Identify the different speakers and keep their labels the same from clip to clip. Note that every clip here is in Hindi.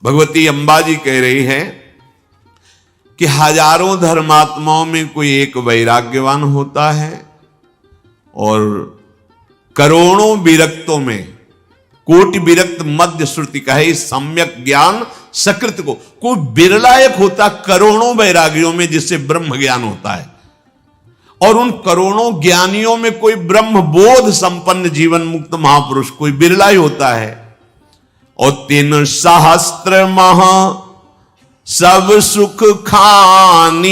Speaker 1: भगवती अंबा जी कह रही है कि हजारों धर्मात्माओं में कोई एक वैराग्यवान होता है और करोड़ों विरक्तों में कोटि विरक्त मध्य श्रुति कहे सम्यक ज्ञान सकृत को कोई बिरला एक होता करोड़ों वैरागियों में जिससे ब्रह्म ज्ञान होता है, और उन करोड़ों ज्ञानियों में कोई ब्रह्म बोध संपन्न जीवन मुक्त महापुरुष कोई बिरला ही होता है। और 3 सहस्त्र महा सब सुख खानी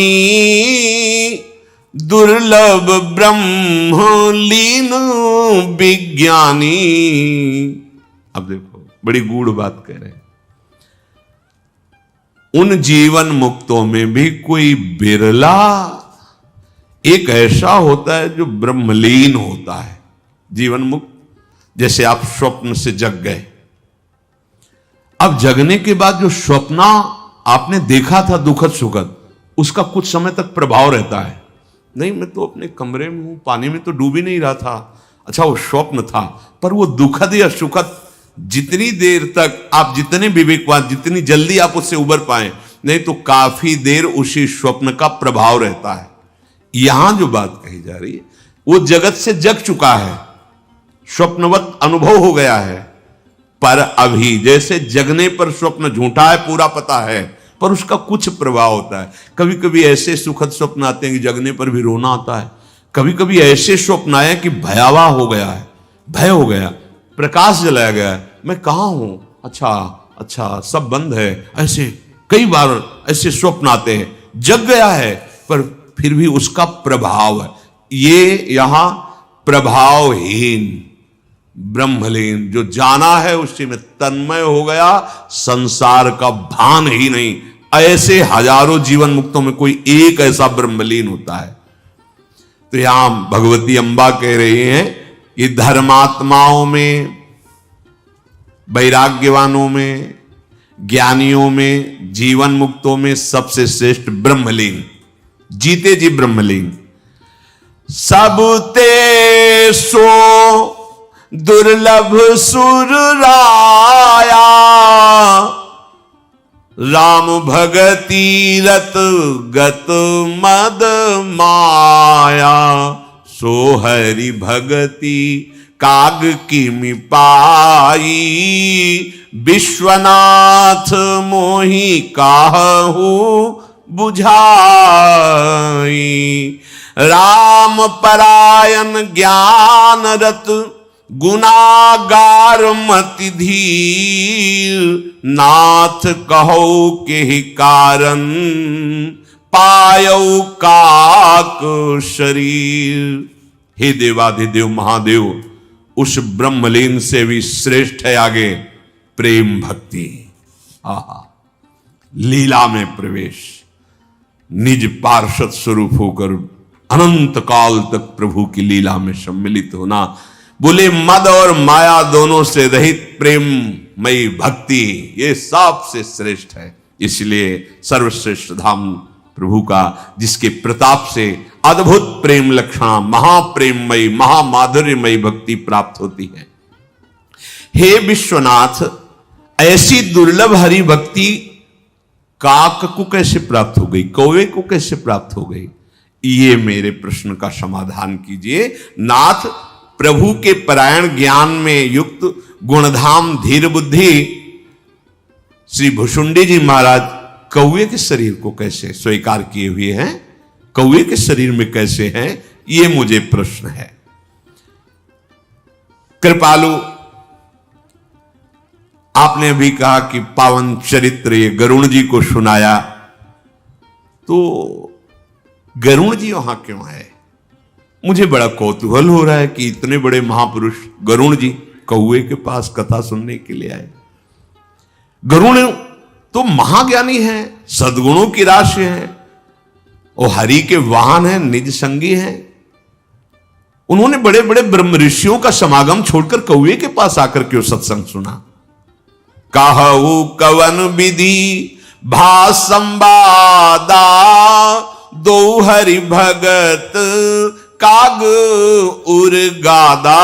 Speaker 1: दुर्लभ ब्रह्म लीन विज्ञानी। अब देखो बड़ी गूढ़ बात कह रहे हैं, उन जीवन मुक्तों में भी कोई बिरला एक ऐसा होता है जो ब्रह्मलीन होता है। जीवन मुक्त जैसे आप स्वप्न से जग गए, अब जगने के बाद जो स्वप्न आपने देखा था दुखद सुखद, उसका कुछ समय तक प्रभाव रहता है। नहीं मैं तो अपने कमरे में हूं, पानी में तो डूब ही नहीं रहा था, अच्छा वो स्वप्न था, पर वो दुखद या सुखद जितनी देर तक आप जितने विवेकवान जितनी जल्दी आप उससे उबर पाए, नहीं तो काफी देर उसी स्वप्न का प्रभाव रहता है। यहां जो बात कही जा रही है वो जगत से जग चुका है, स्वप्नवत अनुभव हो गया है, पर अभी जैसे जगने पर स्वप्न झूठा है पूरा पता है, पर उसका कुछ प्रभाव होता है। कभी कभी ऐसे सुखद स्वप्न आते हैं कि जगने पर भी रोना आता है, कभी कभी ऐसे स्वप्न आए कि भयावह हो गया है, भय हो गया, प्रकाश जलाया गया है, मैं कहां हूं, अच्छा सब बंद है, ऐसे कई बार ऐसे स्वप्न आते हैं। जग गया है पर फिर भी उसका प्रभाव है। ये यहां प्रभावहीन ब्रह्मलीन जो जाना है उसी में तन्मय हो गया, संसार का भान ही नहीं। ऐसे हजारों जीवन मुक्तों में कोई एक ऐसा ब्रह्मलीन होता है। तो यहां भगवती अंबा कह रही हैं कि धर्मात्माओं में, वैराग्यवानों में, ज्ञानियों में, जीवन मुक्तों में सबसे श्रेष्ठ ब्रह्मलीन, जीते जी ब्रह्मलीन। सब ते सो दुर्लभ सुर राया, राम भगति रत गत मद माया, सो हरि भगति काग किमि पाई, विश्वनाथ मोहि काहू बुझाई। राम परायण ज्ञान रत गुनागार मति धीर, नाथ कहो के ही कारण पायो काक शरीर। हे देवाधिदेव महादेव, उस ब्रह्मलीन से भी श्रेष्ठ है आगे प्रेम भक्ति। आहा, लीला में प्रवेश, निज पार्षद स्वरूप होकर अनंत काल तक प्रभु की लीला में सम्मिलित होना। बोले मद और माया दोनों से रहित प्रेममयी भक्ति, ये सबसे श्रेष्ठ है। इसलिए सर्वश्रेष्ठ धाम प्रभु का, जिसके प्रताप से अद्भुत प्रेम लक्षणा, महाप्रेममयी महामाधुर्यमयी भक्ति प्राप्त होती है। हे विश्वनाथ, ऐसी दुर्लभ हरि भक्ति काक को कैसे प्राप्त हो गई, कौवे को कैसे प्राप्त हो गई, ये मेरे प्रश्न का समाधान कीजिए। नाथ, प्रभु के परायण ज्ञान में युक्त गुणधाम धीर बुद्धि श्री भुषुंडी जी महाराज कौवे के शरीर को कैसे स्वीकार किए हुए हैं, कौवे के शरीर में कैसे हैं, ये मुझे प्रश्न है। कृपालु, आपने भी कहा कि पावन चरित्र ये गरुण जी को सुनाया, तो गरुण जी वहां क्यों आए? मुझे बड़ा कौतूहल हो रहा है कि इतने बड़े महापुरुष गरुण जी कौवे के पास कथा सुनने के लिए आए। गरुण तो महाज्ञानी हैं, सद्गुणों की राशि हैं, वो हरि के वाहन हैं, निज संगी हैं। उन्होंने बड़े बड़े ब्रह्म ऋषियों का समागम छोड़कर कौवे के पास आकर क्यों सत्संग सुना? कहू कवन विधि भा संवादा, दो हरि भगत काग उर गादा।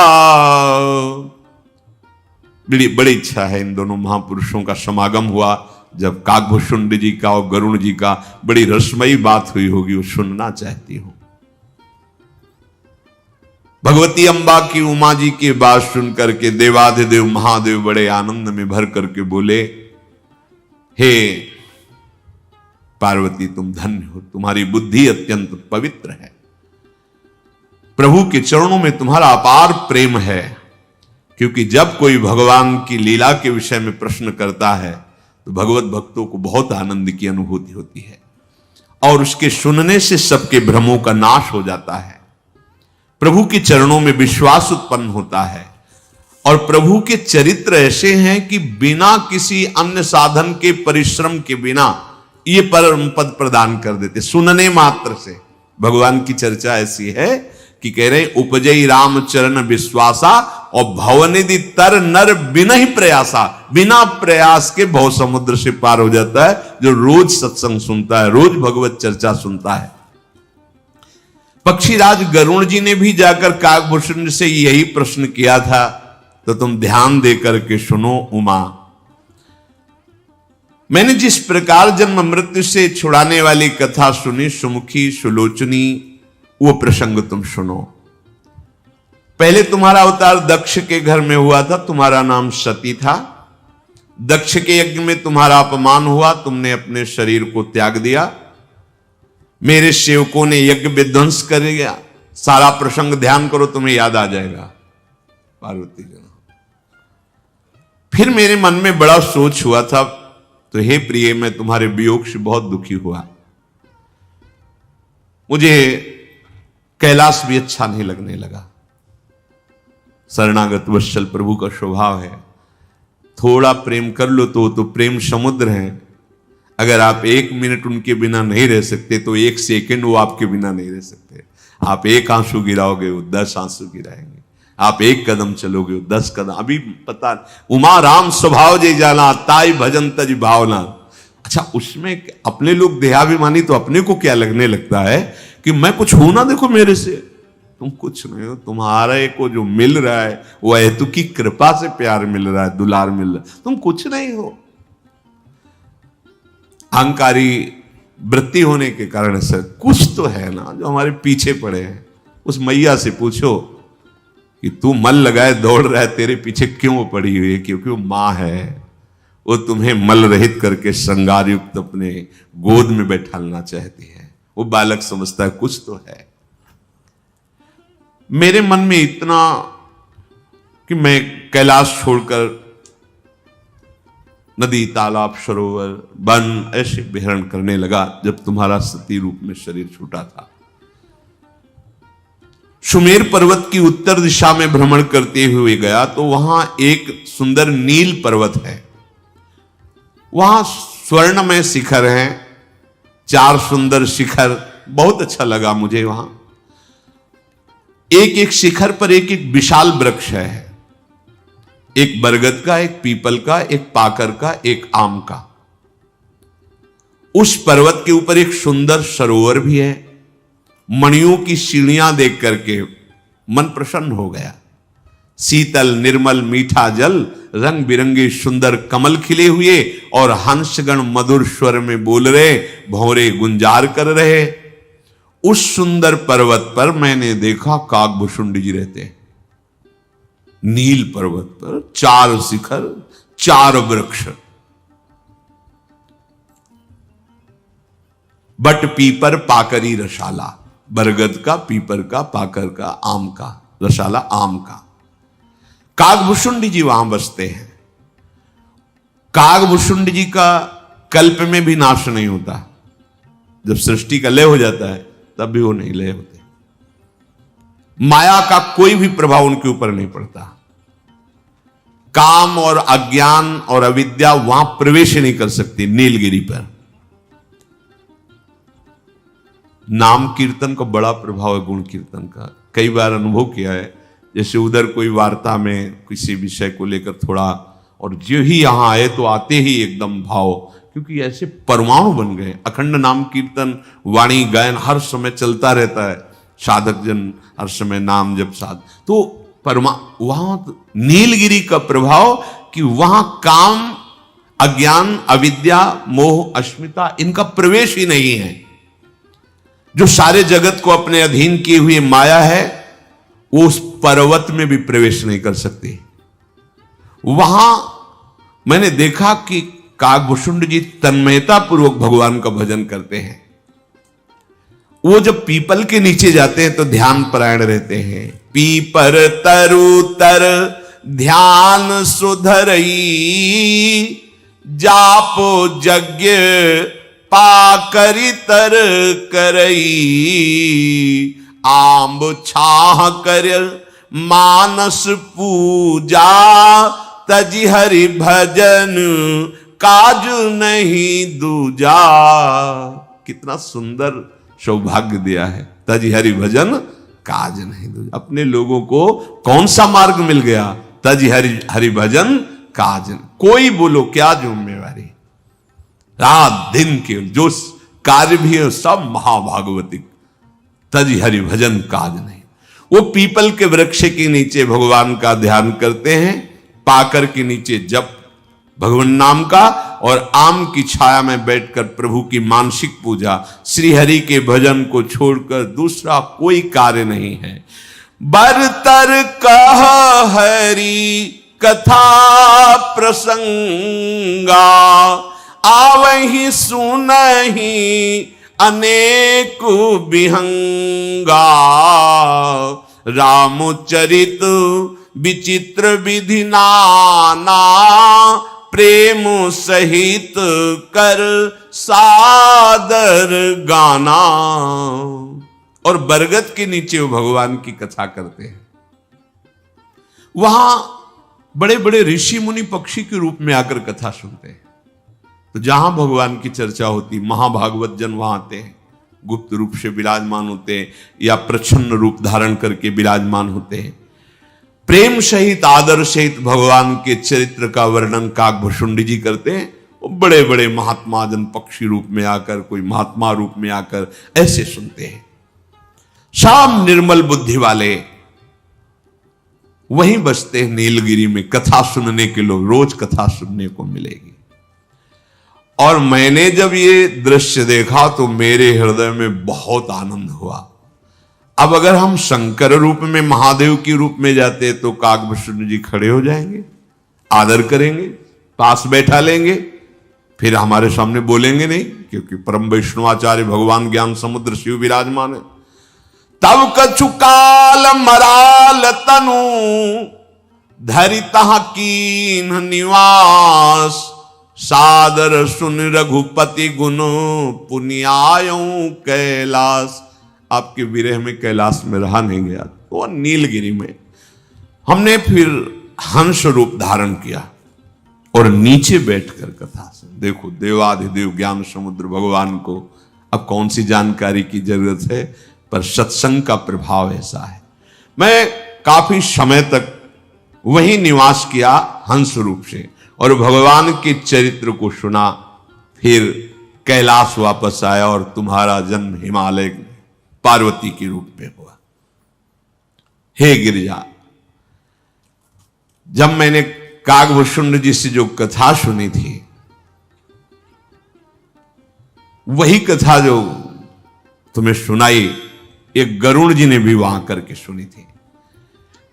Speaker 1: बड़ी इच्छा है इन दोनों महापुरुषों का समागम हुआ, जब काकभूषुंड जी का और गरुण जी का बड़ी रसमयी बात हुई होगी, वो सुनना चाहती हूं। भगवती अम्बा की उमा जी की बात सुनकर के देवाधिदेव महादेव बड़े आनंद में भर करके बोले, हे पार्वती तुम धन्य हो, तुम्हारी बुद्धि अत्यंत पवित्र है, प्रभु के चरणों में तुम्हारा अपार प्रेम है। क्योंकि जब कोई भगवान की लीला के विषय में प्रश्न करता है तो भगवत भक्तों को बहुत आनंद की अनुभूति होती है और उसके सुनने से सबके भ्रमों का नाश हो जाता है। प्रभु के चरणों में विश्वास उत्पन्न होता है और प्रभु के चरित्र ऐसे हैं कि बिना किसी अन्य साधन के, परिश्रम के बिना ये परम पद प्रदान कर देते, सुनने मात्र से। भगवान की चर्चा ऐसी है कि कह रहे उपजई राम चरण विश्वासा और भवनिधि तर नर बिना ही प्रयासा, बिना प्रयास के भव समुद्र से पार हो जाता है जो रोज सत्संग सुनता है, रोज भगवत चर्चा सुनता है। पक्षीराज गरुण जी ने भी जाकर काकभूषुंड से यही प्रश्न किया था, तो तुम ध्यान देकर के सुनो उमा। मैंने जिस प्रकार जन्म मृत्यु से छुड़ाने वाली कथा सुनी, सुमुखी सुलोचनी, वो प्रसंग तुम सुनो। पहले तुम्हारा अवतार दक्ष के घर में हुआ था, तुम्हारा नाम सती था। दक्ष के यज्ञ में तुम्हारा अपमान हुआ, तुमने अपने शरीर को त्याग दिया, मेरे सेवकों ने यज्ञ विध्वंस कर दिया। सारा प्रसंग ध्यान करो, तुम्हें याद आ जाएगा। पार्वती जी, फिर मेरे मन में बड़ा सोच हुआ था, तो हे प्रिय मैं तुम्हारे वियोग से बहुत दुखी हुआ। मुझे कैलाश भी अच्छा नहीं लगने लगा। शरणागत वत्सल प्रभु का स्वभाव है, थोड़ा प्रेम कर लो तो प्रेम समुद्र है। अगर आप 1 मिनट उनके बिना नहीं रह सकते तो 1 सेकंड वो आपके बिना नहीं रह सकते। आप 1 आंसू गिराओगे वो 10 आंसू गिराएंगे, आप 1 कदम चलोगे वो 10 कदम। अभी पता, उमा राम स्वभाव जे जाना, ताई भजन तज भावना। अच्छा, उसमें अपने लोग देहाभिमानी, तो अपने को क्या लगने लगता है कि मैं कुछ हूं ना, देखो मेरे से तुम कुछ नहीं हो, तुम्हारे को जो मिल रहा है वो हेतु की कृपा से प्यार मिल रहा है, दुलार मिल रहा है, तुम कुछ नहीं हो। अहंकारी वृत्ति होने के कारण से कुछ तो है ना जो हमारे पीछे पड़े हैं। उस मैया से पूछो कि तू मन लगाए दौड़ रहा है, तेरे पीछे क्यों पड़ी हुई है? क्योंकि वो मां है, वो तुम्हें मल रहित करके श्रृंगार युक्त अपने गोद में बैठालना चाहती है। वो बालक समझता है कुछ तो है। मेरे मन में इतना कि मैं कैलाश छोड़कर नदी, तालाब, सरोवर, वन ऐसे विहरण करने लगा जब तुम्हारा सती रूप में शरीर छूटा था। सुमेर पर्वत की उत्तर दिशा में भ्रमण करते हुए गया तो वहां एक सुंदर नील पर्वत है, वहां स्वर्णमय शिखर है, 4 सुंदर शिखर, बहुत अच्छा लगा मुझे। वहां एक एक शिखर पर एक एक विशाल वृक्ष है, एक बरगद का, एक पीपल का, एक पाकर का, एक आम का। उस पर्वत के ऊपर एक सुंदर सरोवर भी है। मणियों की सीढ़ियां देख करके मन प्रसन्न हो गया। शीतल निर्मल मीठा जल, रंग बिरंगे सुंदर कमल खिले हुए और हंसगण मधुर स्वर में बोल रहे, भौरे गुंजार कर रहे। उस सुंदर पर्वत पर मैंने देखा काकभूषुंड जी रहते हैं। नील पर्वत पर 4 शिखर, 4 वृक्ष, बट पीपर पाकरी रसाला, बरगद का, पीपर का, पाकर का, आम का, रसाला आम का। काकभूषुंड जी वहां बसते हैं। काकभूषुंड जी का कल्प में भी नाश नहीं होता। जब सृष्टि का लय हो जाता है तब भी वो नहीं लय होते। माया का कोई भी प्रभाव उनके ऊपर नहीं पड़ता। काम और अज्ञान और अविद्या वहां प्रवेश नहीं कर सकती। नीलगिरी पर नाम कीर्तन का बड़ा प्रभाव है, गुण कीर्तन का। कई बार अनुभव किया है, जैसे उधर कोई वार्ता में किसी विषय को लेकर थोड़ा, और जो ही यहां आए तो आते ही एकदम भाव, क्योंकि ऐसे परमाणु बन गए। अखंड नाम कीर्तन, वाणी गायन हर समय चलता रहता है, साधक जन हर समय नाम जप साध, तो वहां नीलगिरी का प्रभाव कि वहां काम अज्ञान, अविद्या, मोह, अस्मिता, इनका प्रवेश ही नहीं है। जो सारे जगत को अपने अधीन किए हुए माया है, वो उस पर्वत में भी प्रवेश नहीं कर सकती। वहां मैंने देखा कि काकभूषुंड जी तन्मयता पूर्वक भगवान का भजन करते हैं। वो जब पीपल के नीचे जाते हैं तो ध्यान परायण रहते हैं। पीपर तरु तर ध्यान सुधरई, जापो यज्ञ पाकरि तर करई, आंब छाह कर मानस पूजा, तजी हरि भजन काज नहीं दूजा। कितना सुंदर सौभाग्य दिया है, तजी हरि भजन काज नहीं दूजा। अपने लोगों को कौन सा मार्ग मिल गया? तजी हरि भजन काज। कोई बोलो क्या जिम्मेवारी, रात दिन के जो कार्य भी है सब महाभागवतिक। तजी हरि भजन काज नहीं। वो पीपल के वृक्ष के नीचे भगवान का ध्यान करते हैं, पाकर के नीचे जप भगवान नाम का, और आम की छाया में बैठकर प्रभु की मानसिक पूजा। श्री हरि के भजन को छोड़कर दूसरा कोई कार्य नहीं है। बरतर कह हरि कथा प्रसंगा, आवहि सुनहि अनेक विहंगा, रामचरित विचित्र विधि नाना, प्रेम सहित कर सादर गाना। और बरगद के नीचे वो भगवान की कथा करते हैं। वहां बड़े बड़े ऋषि मुनि पक्षी के रूप में आकर कथा सुनते हैं। तो जहां भगवान की चर्चा होती, महाभागवत जन वहां आते हैं, गुप्त रूप से विराजमान होते हैं या प्रच्छन्न रूप धारण करके विराजमान होते हैं। प्रेम सहित आदर सहित भगवान के चरित्र का वर्णन काकभूषुंड जी करते हैं। वो बड़े बड़े महात्मा जन पक्षी रूप में आकर, कोई महात्मा रूप में आकर ऐसे सुनते हैं। शाम निर्मल बुद्धि वाले वहीं बसते हैं नीलगिरी में। कथा सुनने के लोग रोज कथा सुनने को मिलेगी। और मैंने जब ये दृश्य देखा तो मेरे हृदय में बहुत आनंद हुआ। अब अगर हम शंकर रूप में, महादेव के रूप में जाते तो काकभूषुंड जी खड़े हो जाएंगे, आदर करेंगे, पास बैठा लेंगे, फिर हमारे सामने बोलेंगे नहीं, क्योंकि परम वैष्णवाचार्य भगवान ज्ञान समुद्र शिव विराजमान है। तब कछु काल मराल तनु, धरि तहाँ कीन निवास, सादर सुन रघुपति गुण, पुनियायों कैलास। आपके विरह में कैलाश में रहा नहीं गया, तो नीलगिरी में हमने फिर हंस रूप धारण किया और नीचे बैठकर कथा सुन। देखो, देवाधिदेव ज्ञान समुद्र भगवान को अब कौन सी जानकारी की जरूरत है, पर सत्संग का प्रभाव ऐसा है। मैं काफी समय तक वहीं निवास किया हंस रूप से, और भगवान के चरित्र को सुना। फिर कैलाश वापस आया और तुम्हारा जन्म हिमालय पार्वती के रूप में हुआ। हे गिरिजा, जब मैंने काकभूषुंड जी से जो कथा सुनी थी, वही कथा जो तुम्हें सुनाई, एक गरुण जी ने भी वहां करके सुनी थी।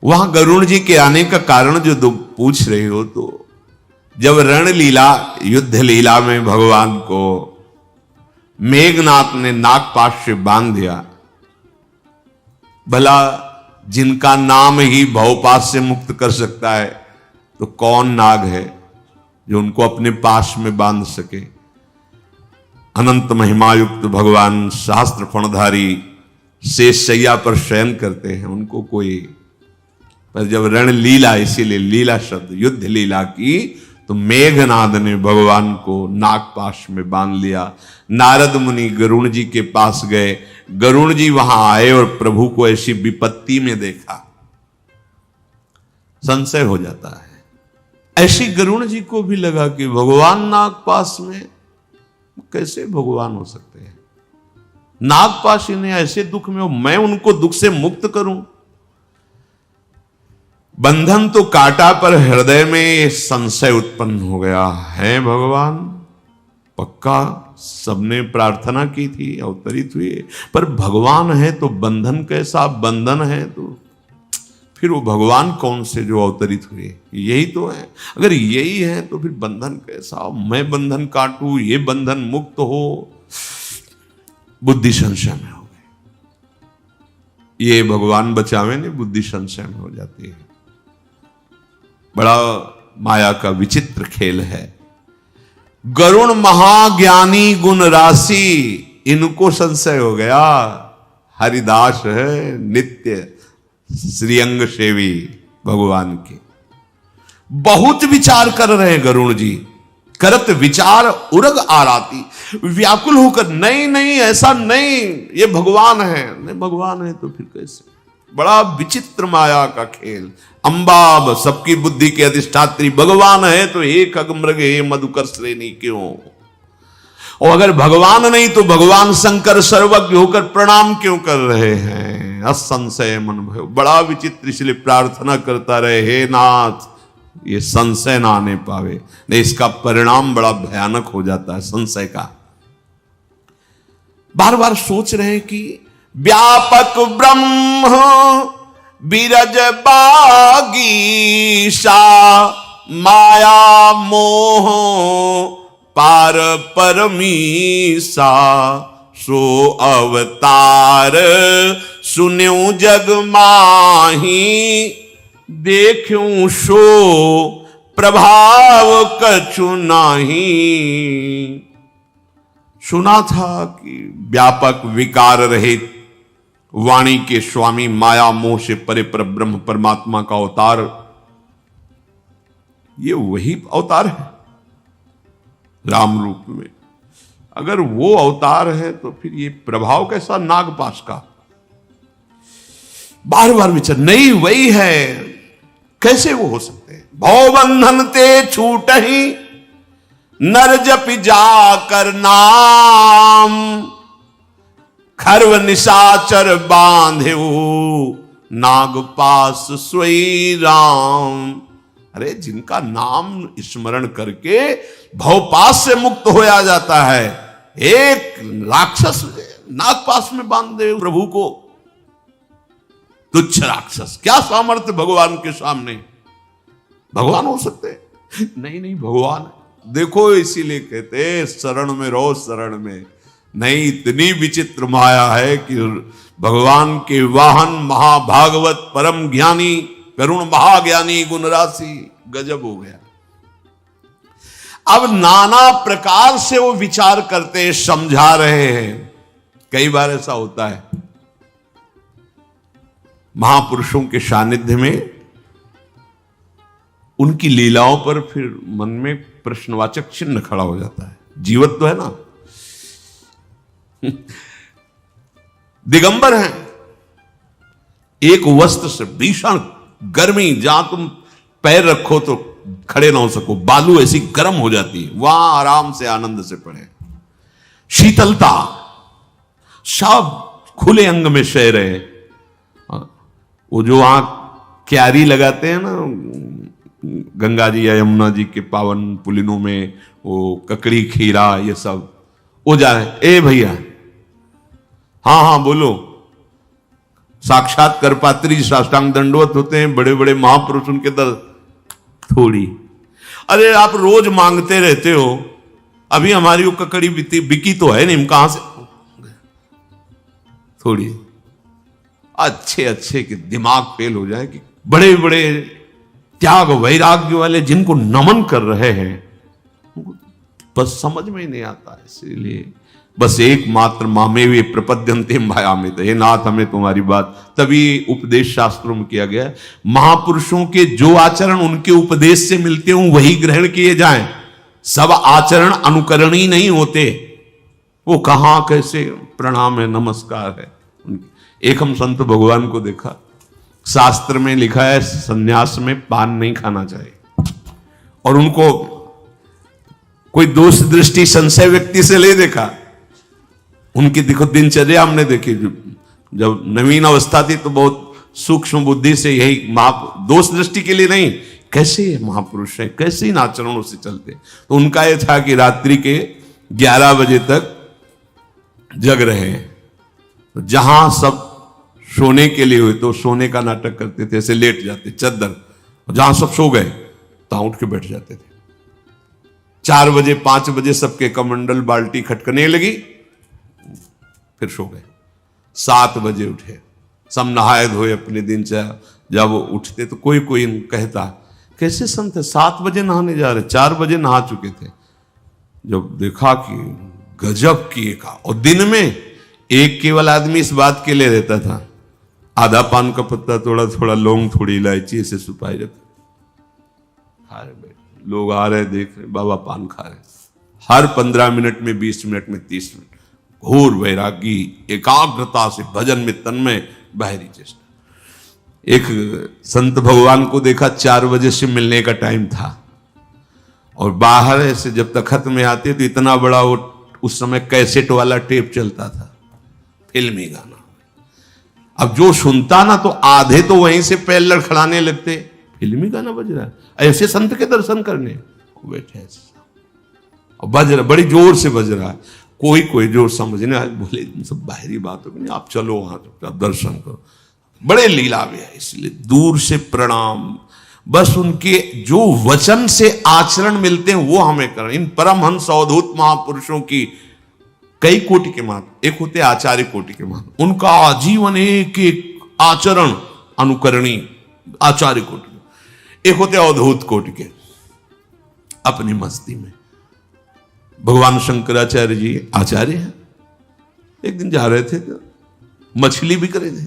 Speaker 1: वहां गरुण जी के आने का कारण जो तुम पूछ रहे हो, तो जब रणलीला, युद्ध लीला में भगवान को मेघनाथ ने नागपाश से बांध दिया, भला जिनका नाम ही भवपाश से मुक्त कर सकता है, तो कौन नाग है जो उनको अपने पास में बांध सके। अनंत महिमायुक्त भगवान सहस्त्र फणधारी शेष शैया पर शयन करते हैं, उनको कोई। पर जब रणलीला, इसीलिए लीला शब्द, युद्ध लीला की, तो मेघनाद ने भगवान को नागपाश में बांध लिया। नारद मुनि गरुण जी के पास गए, गरुण जी वहां आए और प्रभु को ऐसी विपत्ति में देखा, संशय हो जाता है। ऐसी गरुण जी को भी लगा कि भगवान नागपाश में, कैसे भगवान हो सकते हैं? नागपाश इन्हें ऐसे दुख में हो, मैं उनको दुख से मुक्त करूं? बंधन तो काटा पर हृदय में संशय उत्पन्न हो गया है। भगवान पक्का सबने प्रार्थना की थी, अवतरित हुए, पर भगवान है तो बंधन कैसा? बंधन है तो फिर वो भगवान कौन से जो अवतरित हुए? यही तो है। अगर यही है तो फिर बंधन कैसा? मैं बंधन काटूं, ये बंधन मुक्त हो। बुद्धि संशय में हो गई। ये भगवान बचावे ने, बुद्धि संशय में हो जाती है। बड़ा माया का विचित्र खेल है। गरुण महाज्ञानी गुण राशि, इनको संशय हो गया। हरिदास है नित्य श्रीअंग सेवी भगवान के। बहुत विचार कर रहे हैं गरुण जी, करत विचार उरग आराती, व्याकुल होकर नहीं नहीं ऐसा नहीं, ये भगवान है। नहीं भगवान है तो फिर कैसे? बड़ा विचित्र माया का खेल। अंबाब सबकी बुद्धि के अधिष्ठात्री भगवान है तो हे खगमृग हे मधुकर श्रेणी क्यों? और अगर भगवान नहीं तो भगवान शंकर सर्वज्ञ होकर प्रणाम क्यों कर रहे हैं? असंशय मन भय। बड़ा विचित्र, इसलिए प्रार्थना करता रहे, हे नाथ ये संशय ना आने पावे, नहीं इसका परिणाम बड़ा भयानक हो जाता है संशय का। बार बार सोच रहे हैं कि व्यापक ब्रह्म बिरज बागीशा, माया मोह पार परमीसा, सो अवतार सुन्यो जग माही, देखूं सो प्रभाव कछु नाही। सुना था कि व्यापक विकार रहित वाणी के स्वामी, माया मोह से परे पर ब्रह्म परमात्मा का अवतार, ये वही अवतार है राम रूप में। अगर वो अवतार है तो फिर ये प्रभाव कैसा नागपाश का? बार बार विचार, नहीं वही है, कैसे वो हो सकते हैं? भवबंधन ते छूट ही नर जप जाकर नाम, खर्व निशाचर बांधे नागपास सोई राम। अरे जिनका नाम स्मरण करके भवपास से मुक्त होया जाता है, एक राक्षस नागपास में बांध दे प्रभु को, तुच्छ राक्षस, क्या सामर्थ्य भगवान के सामने? भगवान हो सकते? नहीं नहीं भगवान। देखो इसीलिए कहते शरण में रहो, शरण में। नहीं, इतनी विचित्र माया है कि भगवान के वाहन महाभागवत परम ज्ञानी करुण महाज्ञानी गुण राशि, गजब हो गया। अब नाना प्रकार से वो विचार करते, समझा रहे हैं। कई बार ऐसा होता है महापुरुषों के सानिध्य में, उनकी लीलाओं पर फिर मन में प्रश्नवाचक चिन्ह खड़ा हो जाता है। जीवत तो है ना, दिगंबर हैं, एक वस्त्र से भीषण गर्मी, जहां तुम पैर रखो तो खड़े ना हो सको, बालू ऐसी गर्म हो जाती है, वहां आराम से आनंद से पड़े। शीतलता, सब खुले अंग में शय रहे। वो जो वहां क्यारी लगाते हैं ना गंगा जी या यमुना जी के पावन पुलिनों में, वो ककड़ी खीरा ये सब, वो जा रहे, ए भैया, हाँ हाँ बोलो। साक्षात करपात्री साष्टांग दंडवत होते हैं बड़े बड़े महापुरुष, उनके दर थोड़ी, अरे आप रोज मांगते रहते हो, अभी हमारी वो ककड़ी बिकी तो है नहीं, कहां से थोड़ी। अच्छे अच्छे के दिमाग फेल हो जाए कि बड़े बड़े त्याग वैराग्य वाले जिनको नमन कर रहे हैं, बस समझ में ही नहीं आता। इसीलिए बस एकमात्र मामेवे प्रपद्यन्ते मायामित, हे नाथ हमें तुम्हारी बात, तभी उपदेश शास्त्रों में किया गया महापुरुषों के जो आचरण उनके उपदेश से मिलते हों वही ग्रहण किए जाएं। सब आचरण अनुकरणीय नहीं होते, वो कहां कैसे प्रणाम है नमस्कार है। एक हम संत भगवान को देखा, शास्त्र में लिखा है सन्यास में पान नहीं खाना चाहिए, और उनको कोई दोष दृष्टि संशय व्यक्ति से ले देखा। उनकी देखो दिनचर्या हमने देखी, जब नवीन अवस्था थी तो बहुत सूक्ष्म बुद्धि से यही दोष दृष्टि के लिए नहीं, कैसे ये महापुरुष हैं, कैसे इन आचरणों से चलते। तो उनका यह था कि रात्रि के 11 बजे तक जग रहे हैं, तो जहां सब सोने के लिए हुए तो सोने का नाटक करते थे, ऐसे लेट जाते चद्दर, जहां सब सो गए तो उठ के बैठ जाते थे। 4 बजे 5 बजे सबके कमंडल बाल्टी खटकने लगी, फिर सो गए। 7 बजे उठे, सब नहाए धोए अपने दिनचर्या। जब वो उठते तो कोई कोई कहता कैसे संत है 7 बजे नहाने जा रहे, 4 बजे नहा चुके थे। जब देखा कि गजब की एक, और दिन में एक केवल आदमी इस बात के लिए रहता था, आधा पान का पत्ता, थोड़ा थोड़ा लौंग, थोड़ी इलायची, ऐसे सुपारी रहता, खा रहे बैठे, लोग आ रहे देख रहे, बाबा पान खा रहे, हर 15 मिनट में, 20 मिनट में, 30 मिनट, घोर वैरागी, एकाग्रता से भजन में तन्मय, बाहरी चेष्टा। एक संत भगवान को देखा 4 बजे से मिलने का टाइम था, और बाहर ऐसे जब तक खत में आते तो इतना बड़ा वो उस समय कैसेट वाला टेप चलता था, फिल्मी गाना। अब जो सुनता ना तो आधे तो वहीं से पैर लड़खड़ाने लगते, फिल्मी गाना बज रहा है, ऐसे संत के दर्शन करने बैठे ऐसे, और बज रहा, बड़ी जोर से बज रहा है। कोई कोई जो समझने आज बोले सब बाहरी बातों में, आप चलो वहां आप दर्शन करो, बड़े लीला में है, इसलिए दूर से प्रणाम। बस उनके जो वचन से आचरण मिलते हैं वो हमें करना। इन परमहंस अवधूत महापुरुषों की कई कोटि के मान, एक होते आचार्य कोटि के मान, उनका आजीवन एक एक आचरण अनुकरणीय आचार्य कोटि। एक होते अवधूत कोटि के, अपनी मस्ती में। भगवान शंकराचार्य जी आचार्य हैं। एक दिन जा रहे थे तो मछली बिक रहे थे,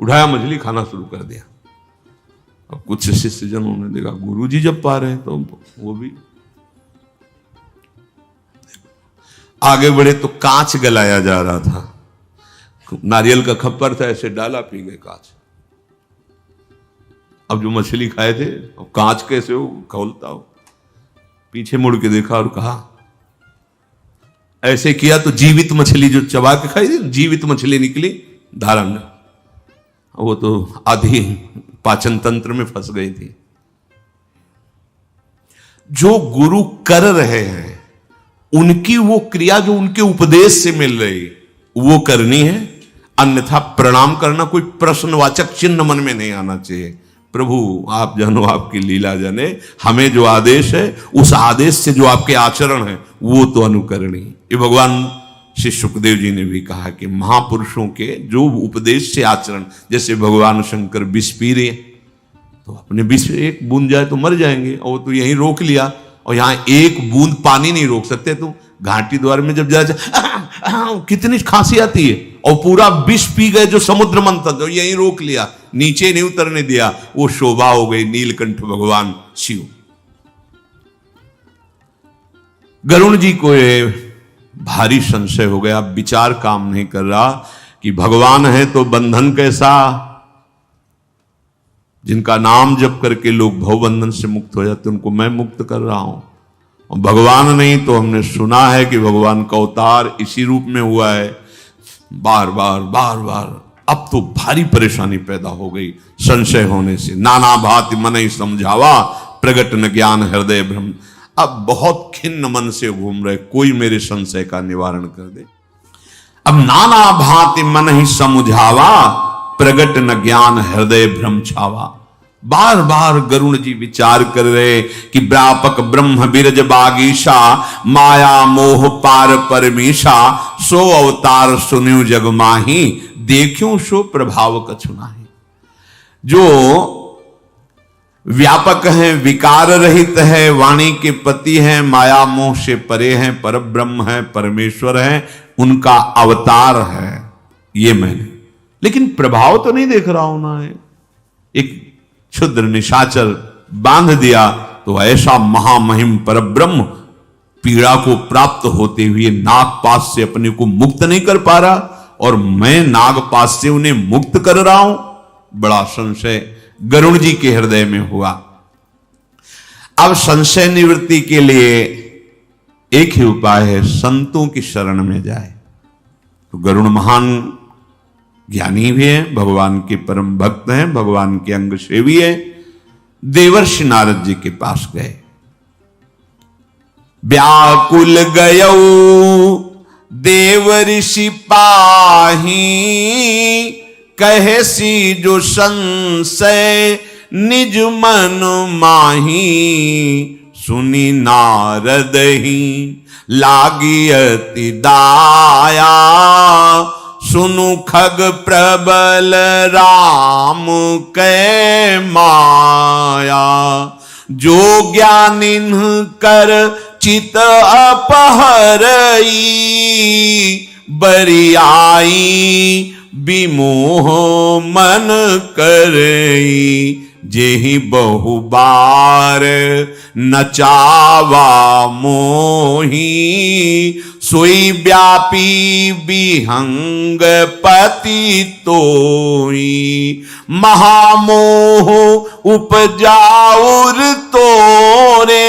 Speaker 1: उठाया मछली, खाना शुरू कर दिया। अब कुछ शिष्य जनों ने देखा गुरु जी जब पा रहे हैं तो वो भी आगे बढ़े, तो कांच गलाया जा रहा था, नारियल का खप्पर था, ऐसे डाला, पी गए कांच। अब जो मछली खाए थे, अब कांच कैसे हो खोलता हो, पीछे मुड़ के देखा और कहा, ऐसे किया तो जीवित मछली जो चबा के खाई थी, जीवित मछली निकली धारण, वो तो आधी पाचन तंत्र में फंस गई थी। जो गुरु कर रहे हैं उनकी वो क्रिया जो उनके उपदेश से मिल रही वो करनी है, अन्यथा प्रणाम करना कोई प्रश्नवाचक चिन्ह मन में नहीं आना चाहिए। प्रभु आप जानो, आपकी लीला जाने, हमें जो आदेश है उस आदेश से जो आपके आचरण है वो तो अनुकरणीय। ये भगवान श्री सुखदेव जी ने भी कहा कि महापुरुषों के जो उपदेश से आचरण, जैसे भगवान शंकर विष पी रहे तो अपने विष एक बूंद जाए तो मर जाएंगे, और तो यहीं रोक लिया, और यहां एक बूंद पानी नहीं रोक सकते। तुम घाटी द्वार में जब जाए कितनी खांसी आती है, और पूरा विष पी गए जो समुद्र मंथन, जो यहीं रोक लिया, नीचे नहीं उतरने दिया, वो शोभा हो गई नीलकंठ भगवान शिव। गरुण जी को भारी संशय हो गया, विचार काम नहीं कर रहा कि भगवान है तो बंधन कैसा, जिनका नाम जप करके लोग भवबंधन से मुक्त हो जाते उनको मैं मुक्त कर रहा हूं, और भगवान नहीं तो हमने सुना है कि भगवान का अवतार इसी रूप में हुआ है, बार बार बार बार। अब तो भारी परेशानी पैदा हो गई संशय होने से। नाना भांति मन ही समझावा, प्रगट न ज्ञान हृदय भ्रम। अब बहुत खिन्न मन से घूम रहे, कोई मेरे संशय का निवारण कर दे। अब नाना भांति मन ही समझावा, प्रगट न ज्ञान हृदय भ्रम छावा। बार बार गरुण जी विचार कर रहे कि व्यापक ब्रह्म बिरज बागीशा, माया मोह पार परमेशा, सो अवतार सुन्यु जग माही, देखियो सो प्रभाव कछु नाही। जो व्यापक हैं, विकार रहित है, वाणी के पति हैं, माया मोह से परे हैं, पर ब्रह्म है, परमेश्वर है, उनका अवतार है ये मैंने, लेकिन प्रभाव तो नहीं देख रहा हूं ना। एक क्षुद्र निशाचर बांध दिया तो ऐसा महामहिम परब्रह्म पीड़ा को प्राप्त होते हुए नागपाश से अपने को मुक्त नहीं कर पा रहा, और मैं नागपाश से उन्हें मुक्त कर रहा हूं। बड़ा संशय गरुण जी के हृदय में हुआ। अब संशय निवृत्ति के लिए एक ही उपाय है, संतों की शरण में जाए। तो गरुण महान ज्ञानी भी हैं, भगवान के परम भक्त हैं, भगवान के अंग सेवी हैं। देवर्षि नारद जी के पास गए। व्याकुल गयो देव ऋषि पाही, कहे सी जो संशय निज मन माही। सुनी नारद ही लागी अति दाया, सुनु खग प्रबल राम कै माया। जो ज्ञानिन कर चित अपहरई, बरियाई विमोह मन करई। जेहि बहु बार नचावा मोही, सोई व्यापी विहंग पति तोई। महामोह उपजाउर तोरे,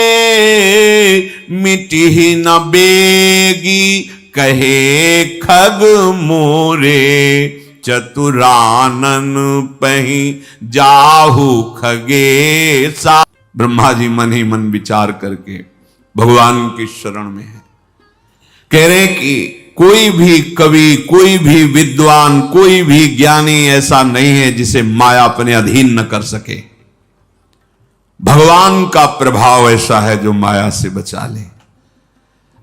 Speaker 1: मिटि न बेगी कहे खग मोरे। चतुरानन पही जाहु खगेसा। ब्रह्मा जी मन ही मन विचार करके भगवान की शरण में है। कह रहे कि कोई भी कवि, कोई भी विद्वान, कोई भी ज्ञानी ऐसा नहीं है जिसे माया अपने अधीन न कर सके। भगवान का प्रभाव ऐसा है जो माया से बचा ले।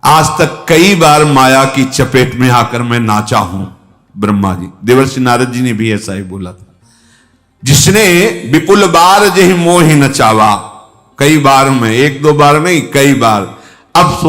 Speaker 1: आज तक कई बार माया की चपेट में आकर मैं नाचा हूं। ब्रह्मा जी, देवर्षि नारद जी ने भी ऐसा ही बोला था। जिसने विपुल बार जहि मोहि नचावा, कई बार में, एक दो बार नहीं, कई बार। अब सोच